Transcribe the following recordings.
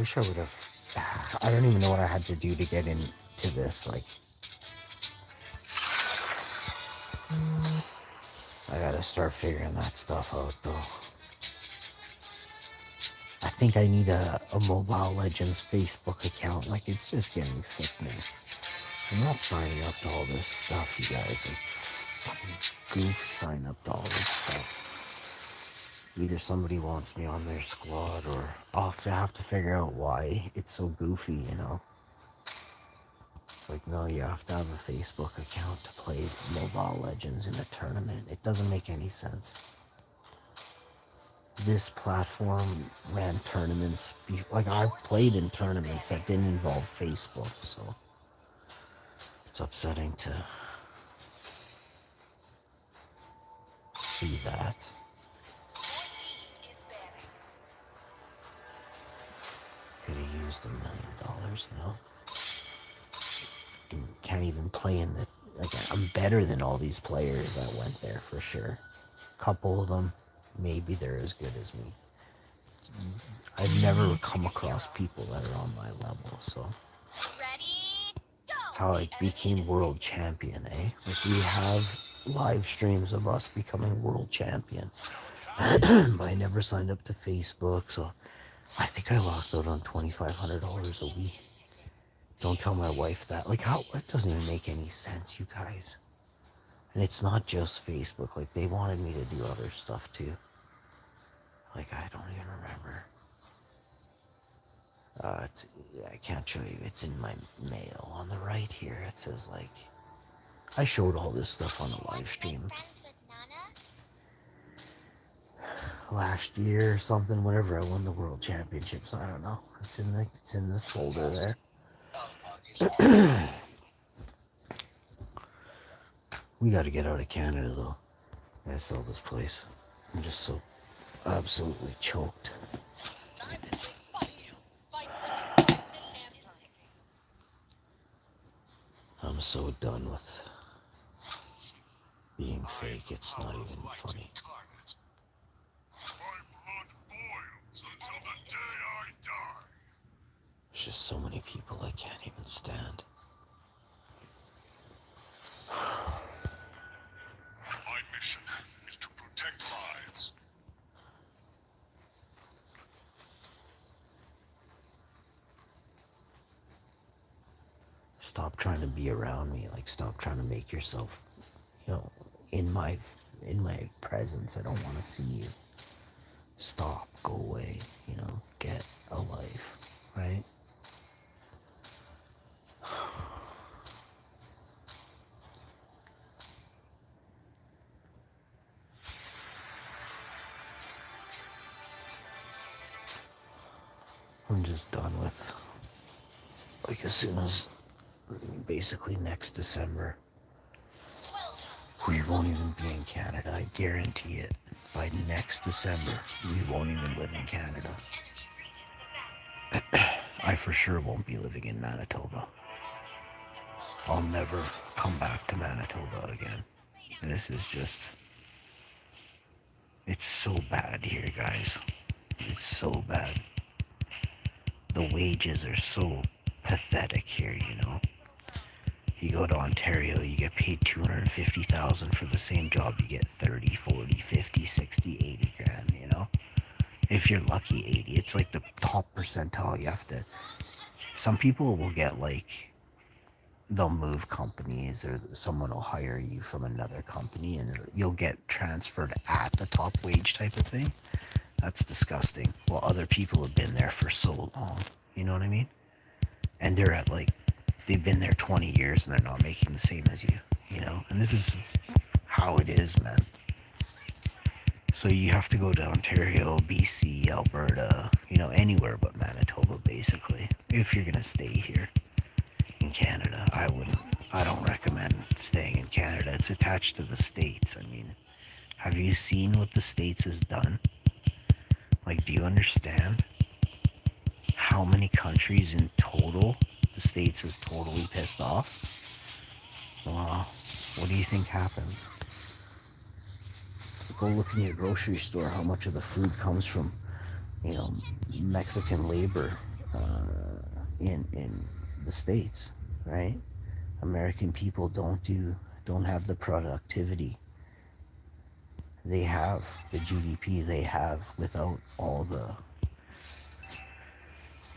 wish I would have. I don't even know what I had to do to get into this. Like, I gotta start figuring that stuff out, though. I think I need a Mobile Legends Facebook account. Like, it's just getting sickening. I'm not signing up to all this stuff, you guys. Like, fucking goofs sign up to all this stuff. Either somebody wants me on their squad, or I'll have to figure out why it's so goofy, you know? It's like, no, you have to have a Facebook account to play Mobile Legends in a tournament. It doesn't make any sense. This platform ran tournaments, like I've played in tournaments that didn't involve Facebook, so it's upsetting to see that. Could have used $1 million, you know? Can't even play in the. Like, I'm better than all these players that went there for sure. Couple of them, maybe they're as good as me. I've never come across people that are on my level, so that's how I became world champion, eh? Like, we have live streams of us becoming world champion. But I never signed up to Facebook, so I think I lost out on $2,500 a week. Don't tell my wife that. Like, how? That doesn't even make any sense, you guys. And it's not just Facebook. Like, they wanted me to do other stuff too. Like, I don't even remember. I can't show you. It's in my mail on the right here. It says, like, I showed all this stuff on a live stream last year or something. Whenever I won the world championships, I don't know. It's in the folder there. We got to get out of Canada, though. I gotta sell this place. I'm just so absolutely choked. I'm so done with being fake. It's not even funny. There's just so many people I can't even stand. My mission is to protect lives. Stop trying to be around me. Like, stop trying to make yourself, you know, in my presence. I don't want to see you. Stop. Go away. You know, get a life, right? I'm just done with, like, as soon as basically next December, we won't even be in Canada. I guarantee it. By next December, we won't even live in Canada. I for sure won't be living in Manitoba. I'll never come back to Manitoba again. This is just... It's so bad here, guys. It's so bad. The wages are so pathetic here, you know? You go to Ontario, you get paid $250,000 for the same job. You get 30, 40, 50, 60, 80 grand, you know? If you're lucky, 80. It's like the top percentile. You have to... Some people will get, like... They'll move companies, or someone will hire you from another company, and you'll get transferred at the top wage type of thing. That's disgusting. Well, other people have been there for so long. You know what I mean? And they're at, like... They've been there 20 years and they're not making the same as you, you know? And this is how it is, man. So you have to go to Ontario, BC, Alberta, you know, anywhere but Manitoba, basically, if you're gonna stay here in Canada. I don't recommend staying in Canada. It's attached to the States. I mean, have you seen what the States has done? Like, do you understand how many countries in total the States has totally pissed off? Wow. What do you think happens? Go look in your grocery store how much of the food comes from, you know, Mexican labor in the States, right? American people don't have the productivity they have, the GDP they have, without all the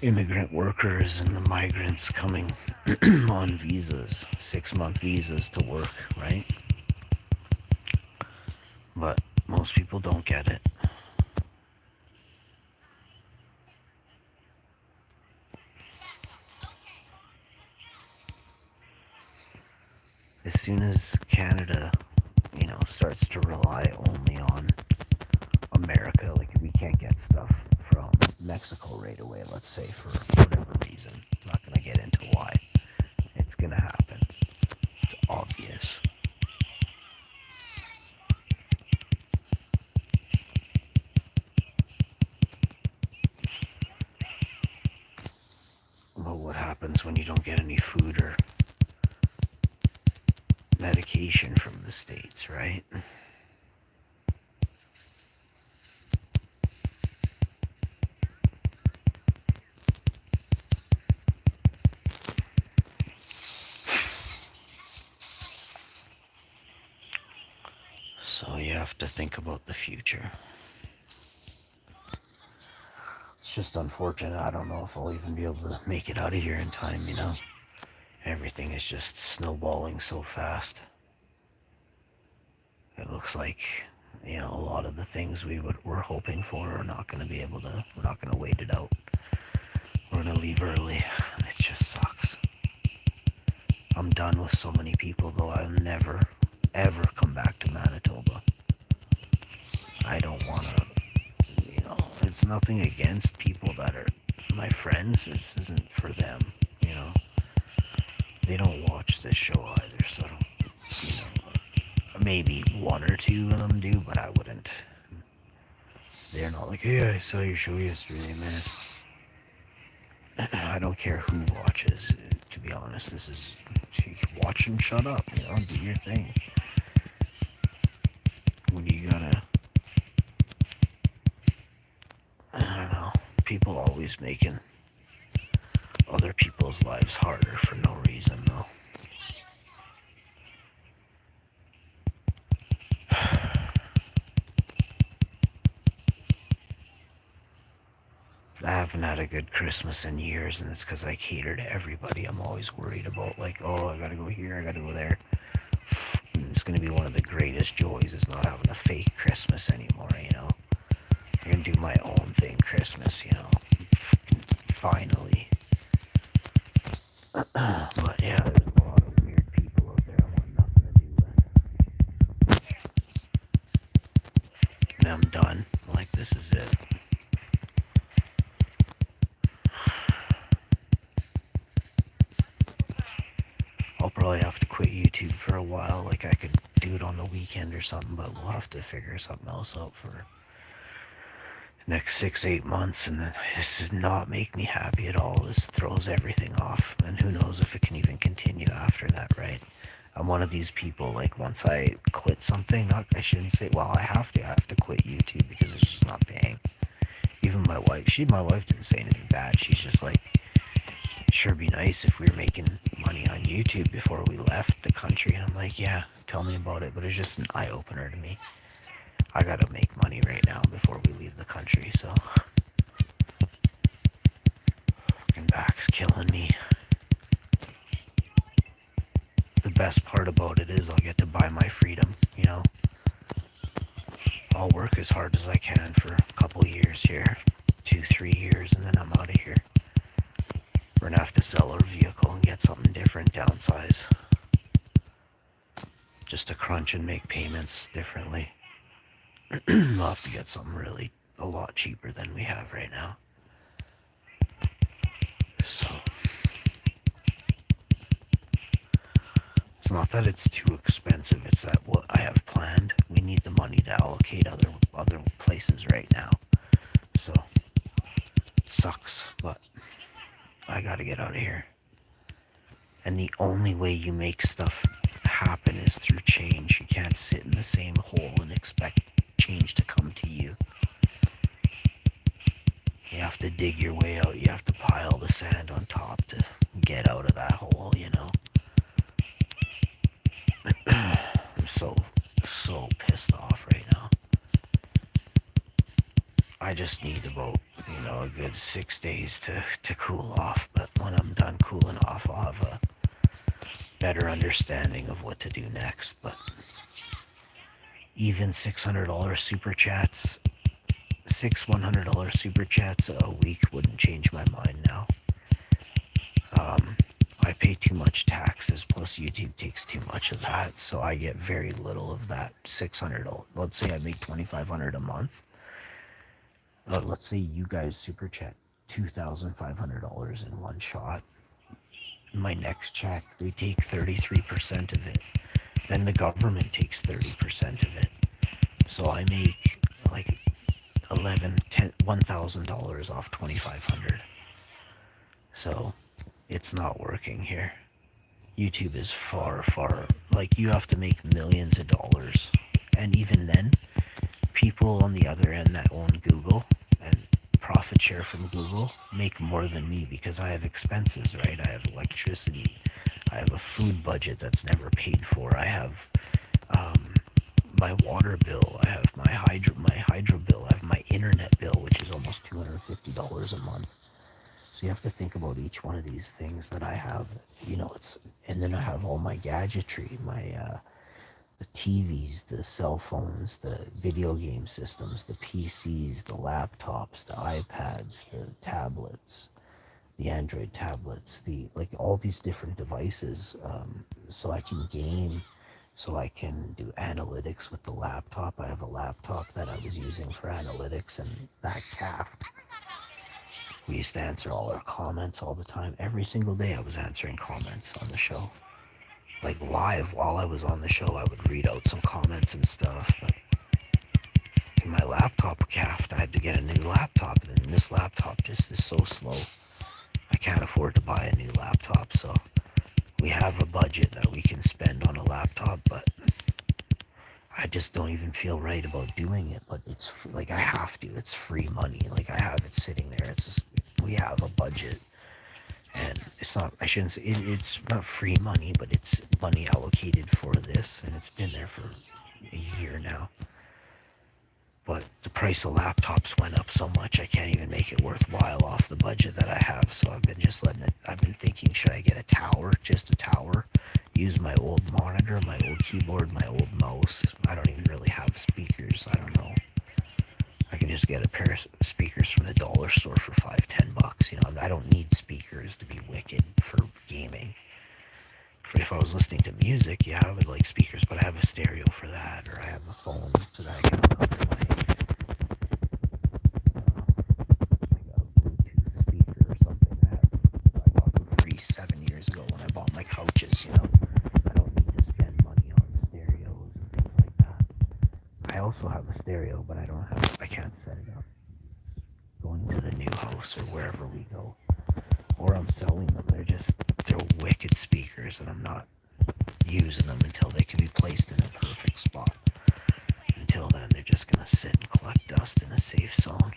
immigrant workers and the migrants coming on visas, 6-month visas to work, right? But most people don't get it. As soon as Canada, starts to rely only on America, like we can't get stuff from Mexico right away, let's say, for whatever reason. I'm not going to get into why. It's going to happen. It's obvious. But what happens when you don't get any food or medication from the States, right? So you have to think about the future. It's just unfortunate. I don't know if I'll even be able to make it out of here in time. Everything is just snowballing so fast. It looks like, a lot of the things we're hoping for are not going to be able to, we're not going to wait it out. We're going to leave early. It just sucks. I'm done with so many people, though. I'll never, ever come back to Manitoba. I don't want to, it's nothing against people that are my friends. This isn't for them, They don't watch this show either, so, maybe one or two of them do, but I wouldn't. They're not like, hey, I saw your show yesterday, man. I don't care who watches. To be honest, this is watch and shut up. Do your thing. What do you gotta? I don't know. People always making other people's lives harder for no reason, though. I haven't had a good Christmas in years, and it's because I cater to everybody. I'm always worried about, like, oh, I gotta go here, I gotta go there. And it's gonna be one of the greatest joys is not having a fake Christmas anymore, I'm gonna do my own thing Christmas, finally. But yeah, there's a lot of weird people out there I want nothing to do with. And I'm done. Like, this is it. I'll probably have to quit YouTube for a while. Like, I could do it on the weekend or something, but we'll have to figure something else out for next 6-8 months. And this does not make me happy at all. This throws everything off, and who knows if it can even continue after that, right? I'm one of these people, like, once I quit something, I shouldn't say, well, I have to quit YouTube because it's just not paying. Even my wife didn't say anything bad. She's just like, sure be nice if we were making money on YouTube before we left the country. And I'm like, yeah, tell me about it. But it's just an eye-opener to me. I gotta make money right now before we leave the country, so. Fucking back's killing me. The best part about it is I'll get to buy my freedom, I'll work as hard as I can for a couple years here. 2-3 years, and then I'm out of here. We're gonna have to sell our vehicle and get something different, downsize. Just to crunch and make payments differently. We'll have to get something really a lot cheaper than we have right now. So it's not that it's too expensive, it's that what I have planned, we need the money to allocate other places right now. So sucks, but I gotta get out of here. And the only way you make stuff happen is through change. You can't sit in the same hole and expect change to come to you. You have have to dig your way out. You have to pile the sand on top to get out of that hole, you know. I'm so pissed off right now. I just need about, a good 6 days to cool off. But when I'm done cooling off, I'll have a better understanding of what to do next. But even $600 super chats, six $100 super chats a week wouldn't change my mind now. I pay too much taxes, plus YouTube takes too much of that, so I get very little of that $600. Let's say I make $2,500 a month. Let's say you guys super chat $2,500 in one shot. My next check, they take 33% of it. Then the government takes 30% of it. So I make like $1,000 off $2,500. So it's not working here. YouTube is far, like you have to make millions of dollars. And even then, people on the other end that own Google and profit share from Google make more than me because I have expenses, right? I have electricity. I have a food budget that's never paid for. I have my water bill. I have my hydro bill. I have my internet bill, which is almost $250 a month. So you have to think about each one of these things that I have, and then I have all my gadgetry, the TVs, the cell phones, the video game systems, the PCs, the laptops, the iPads, the tablets, the Android tablets, all these different devices, so I can game, so I can do analytics with the laptop. I have a laptop that I was using for analytics, and that caffed. We used to answer all our comments all the time. Every single day I was answering comments on the show. Like live while I was on the show, I would read out some comments and stuff, but my laptop caffed. I had to get a new laptop, and then this laptop just is so slow. I can't afford to buy a new laptop, so we have a budget that we can spend on a laptop, but I just don't even feel right about doing it. But it's like I have to. It's free money. Like I have it sitting there. It's just, we have a budget, and it's not. I shouldn't say it's not free money, but it's money allocated for this, and it's been there for a year now. But the price of laptops went up so much, I can't even make it worthwhile off the budget that I have. So I've been just I've been thinking, should I get a tower, just a tower, use my old monitor, my old keyboard, my old mouse. I don't even really have speakers. I don't know. I can just get a pair of speakers from the dollar store for $5-10. I don't need speakers to be wicked for gaming. If I was listening to music, yeah, I would like speakers, but I have a stereo for that, or I have a phone so that I can hook up to my Bluetooth speaker or something that I bought for free 7 years ago when I bought my couches. I don't need to spend money on stereos and things like that. I also have a stereo, but I can't set it up. Going to the new house or wherever we go, or I'm selling them. They're wicked speakers, and I'm not using them until they can be placed in a perfect spot. Until then, they're just gonna sit and collect dust in a safe zone.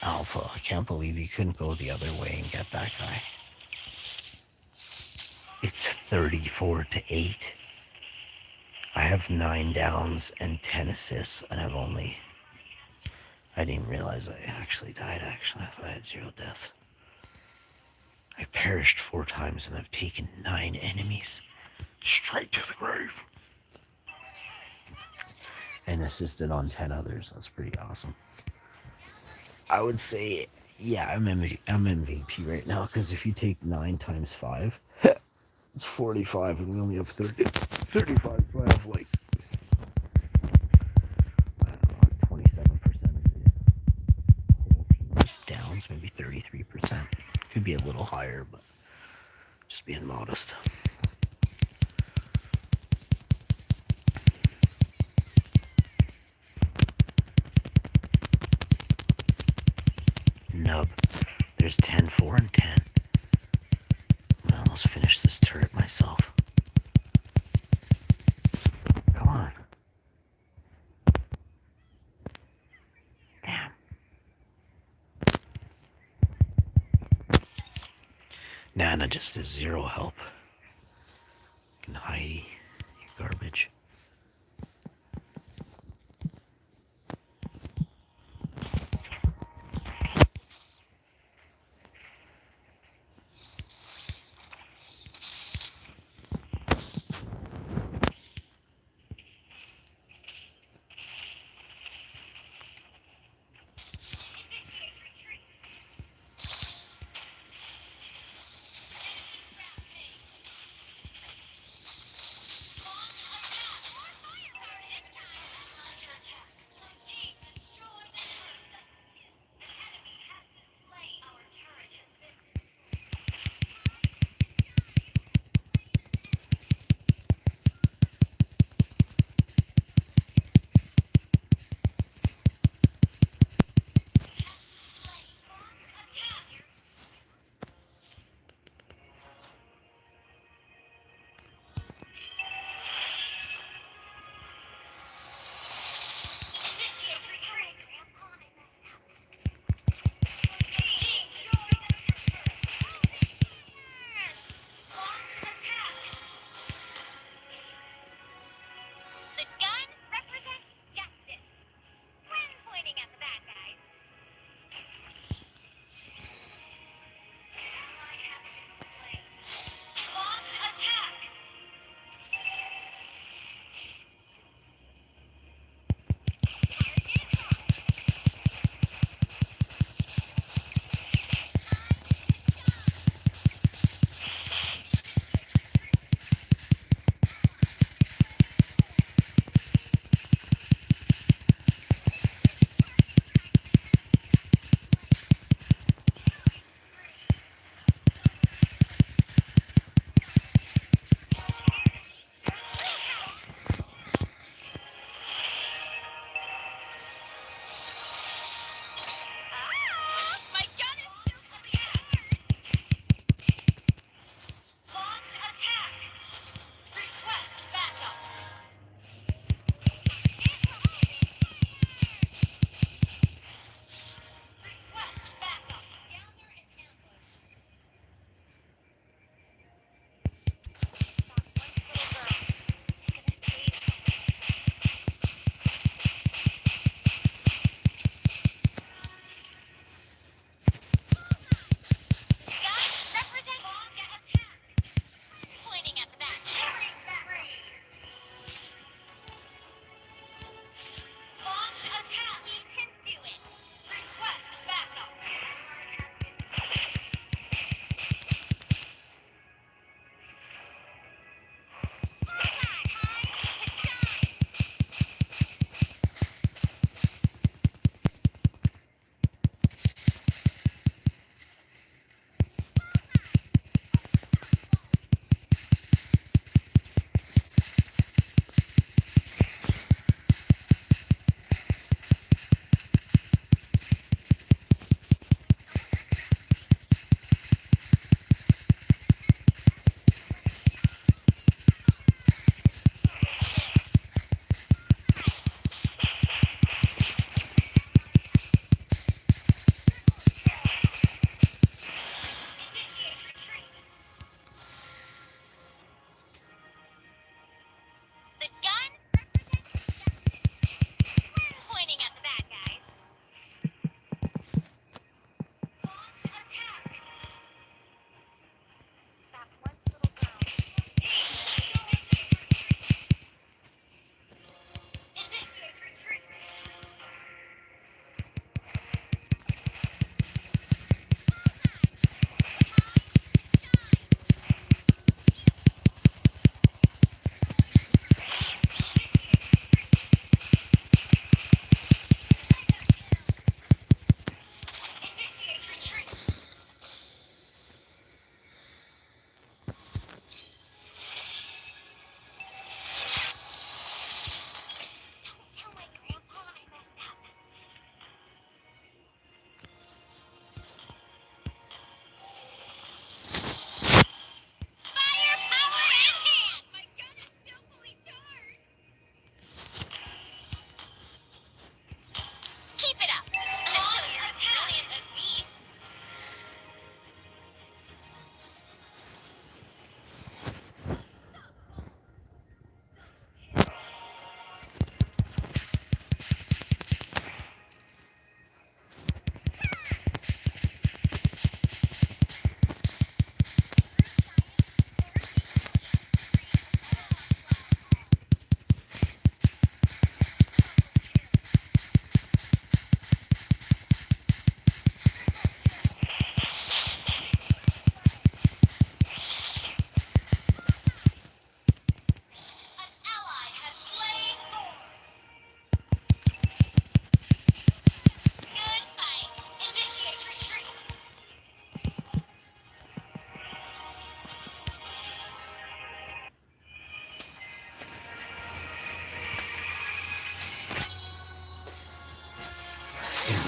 Alpha, I can't believe you couldn't go the other way and get that guy. It's 34-8. I have 9 downs and 10 assists, and I didn't realize I actually died. I thought I had 0 deaths. I perished 4 times, and I've taken 9 enemies straight to the grave. And assisted on 10 others. That's pretty awesome. I would say, yeah, I'm MVP right now, because if you take 9 times 5, it's 45, and we only have 35, so I have like, I don't know, 27% of the whole team's downs, maybe 33%. Could be a little higher, but Just being modest. Nub. There's 10, 4, and 10. Well, let's finish this turret myself. Come on. Damn. Nana just is zero help. And Heidi, you garbage.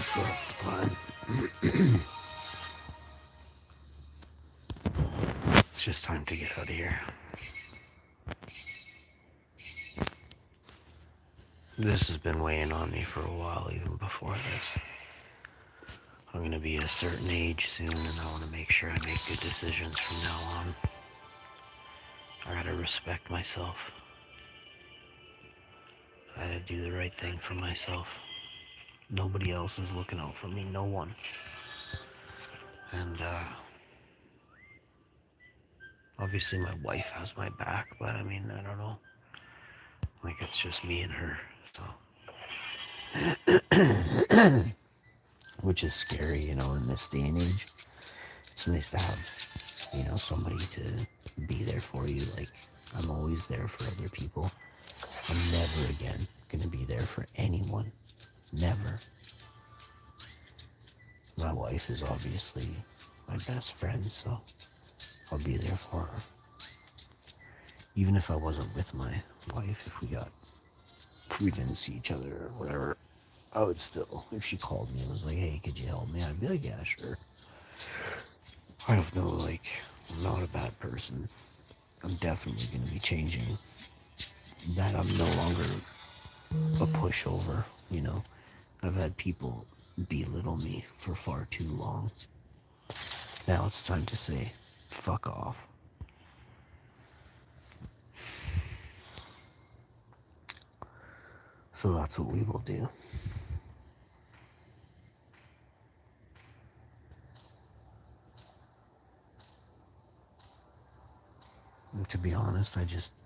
So that's the plan. It's just time to get out of here. This has been weighing on me for a while, even before this. I'm gonna be a certain age soon, and I want to make sure I make good decisions from now on. I gotta respect myself. I gotta do the right thing for myself. Nobody else is looking out for me, no one. And obviously my wife has my back, but I mean, I don't know. Like, it's just me and her, so. Which is scary, you know, in this day and age. It's nice to have, you know, somebody to be there for you. Like, I'm always there for other people. I'm never again gonna be there for anyone. Never. My wife is obviously my best friend, so I'll be there for her. Even if I wasn't with my wife, if we didn't see each other or whatever, I would still, if she called me and was like, hey, could you help me? I'd be like, yeah, sure. I have no, like, I'm not a bad person. I'm definitely going to be changing that. I'm no longer a pushover, you know. I've had people belittle me for far too long. Now it's time to say, fuck off. So that's what we will do. And to be honest,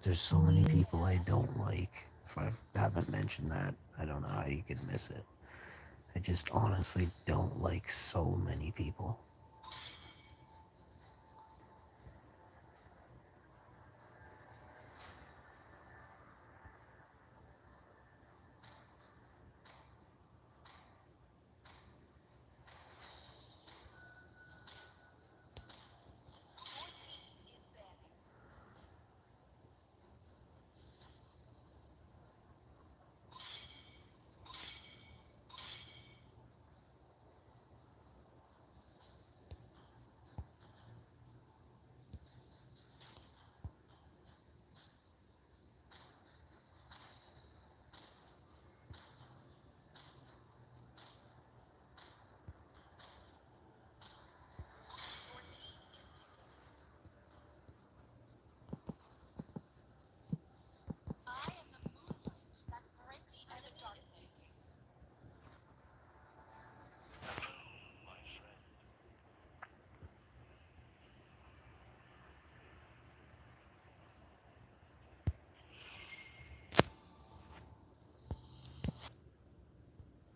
there's so many people I don't like. If I haven't mentioned that, I don't know how you could miss it. I just honestly don't like so many people.